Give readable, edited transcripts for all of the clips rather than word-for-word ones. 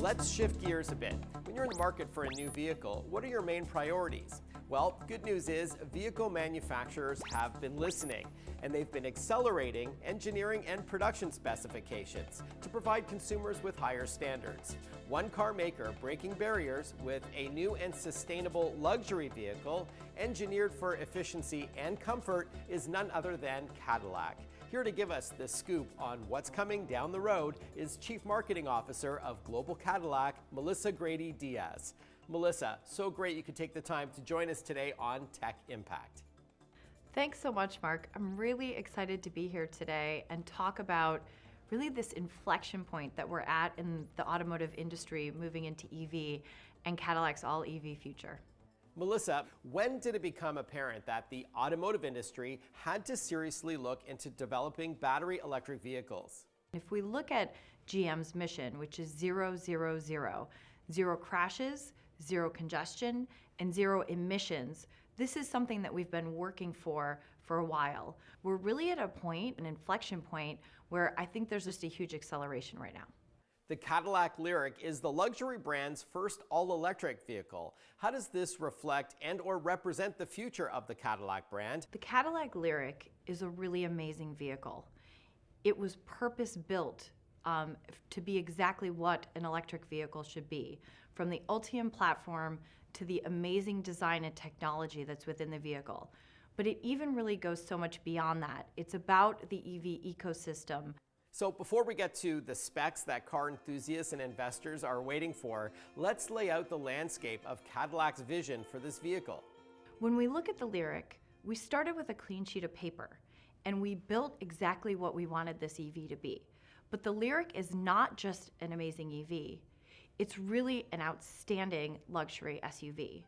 Let's shift gears a bit. When you're in the market for a new vehicle, what are your main priorities? Well, good news is vehicle manufacturers have been listening, and they've been accelerating engineering and production specifications to provide consumers with higher standards. One car maker breaking barriers with a new and sustainable luxury vehicle engineered for efficiency and comfort is none other than Cadillac. Here to give us the scoop on what's coming down the road is Chief Marketing Officer of Global Cadillac, Melissa Grady Dias. Melissa, so great you could take the time to join us today on Tech Impact. Thanks so much, Mark. I'm really excited to be here today and talk about really this inflection point that we're at in the automotive industry moving into EV and Cadillac's all EV future. Melissa, when did it become apparent that the automotive industry had to seriously look into developing battery electric vehicles? If we look at GM's mission, which is 0, 0, 0, zero crashes, zero congestion, and zero emissions, this is something that we've been working for a while. We're really at a point, an inflection point, where I think there's just a huge acceleration right now. The Cadillac Lyriq is the luxury brand's first all-electric vehicle. How does this reflect and/or represent the future of the Cadillac brand? The Cadillac Lyriq is a really amazing vehicle. It was purpose-built to be exactly what an electric vehicle should be, from the Ultim Platform to the amazing design and technology that's within the vehicle. But it even really goes so much beyond that. It's about the EV ecosystem. So before we get to the specs that car enthusiasts and investors are waiting for, let's lay out the landscape of Cadillac's vision for this vehicle. When we look at the Lyriq, we started with a clean sheet of paper, and we built exactly what we wanted this EV to be. But the Lyriq is not just an amazing EV, it's really an outstanding luxury SUV.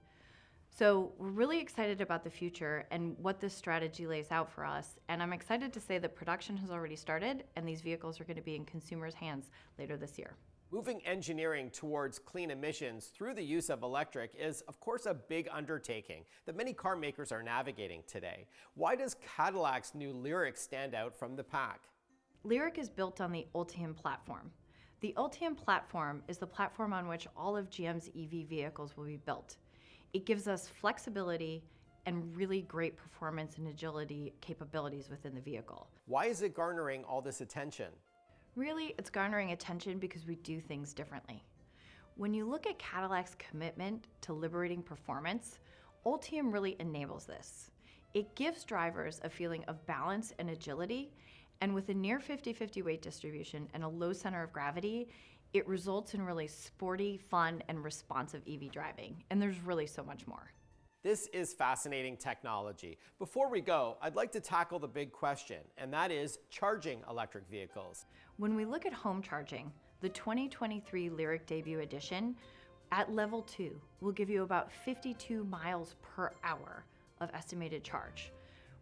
So we're really excited about the future and what this strategy lays out for us. And I'm excited to say that production has already started and these vehicles are going to be in consumers' hands later this year. Moving engineering towards clean emissions through the use of electric is, of course, a big undertaking that many car makers are navigating today. Why does Cadillac's new Lyriq stand out from the pack? Lyriq is built on the Ultim Platform. The Ultim Platform is the platform on which all of GM's EV vehicles will be built. It gives us flexibility and really great performance and agility capabilities within the vehicle. Why is it garnering all this attention? Really, it's garnering attention because we do things differently. When you look at Cadillac's commitment to liberating performance, Ultim really enables this. It gives drivers a feeling of balance and agility, and with a near 50-50 weight distribution and a low center of gravity, it results in really sporty, fun, and responsive EV driving. And there's really so much more. This is fascinating technology. Before we go, I'd like to tackle the big question, and that is charging electric vehicles. When we look at home charging, the 2023 Lyriq Debut Edition at level 2 will give you about 52 miles per hour of estimated charge.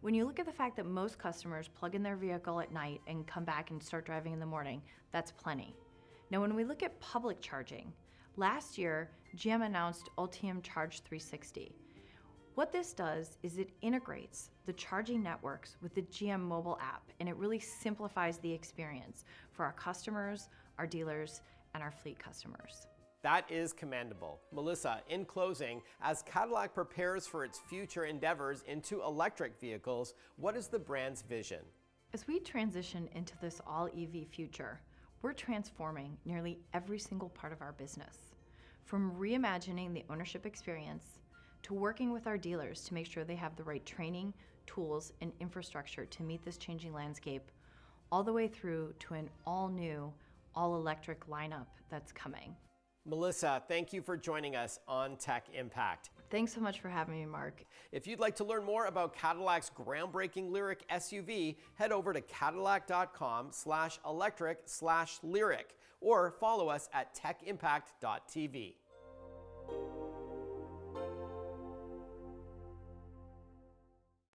When you look at the fact that most customers plug in their vehicle at night and come back and start driving in the morning, that's plenty. Now, when we look at public charging, last year, GM announced Ultium Charge 360. What this does is it integrates the charging networks with the GM mobile app, and it really simplifies the experience for our customers, our dealers, and our fleet customers. That is commendable. Melissa, in closing, as Cadillac prepares for its future endeavors into electric vehicles, what is the brand's vision? As we transition into this all-EV future, we're transforming nearly every single part of our business. From reimagining the ownership experience to working with our dealers to make sure they have the right training, tools, and infrastructure to meet this changing landscape, all the way through to an all-new, all-electric lineup that's coming. Melissa, thank you for joining us on Tech Impact. Thanks so much for having me, Mark. If you'd like to learn more about Cadillac's groundbreaking Lyriq SUV, head over to cadillac.com/electric/Lyriq or follow us at techimpact.tv.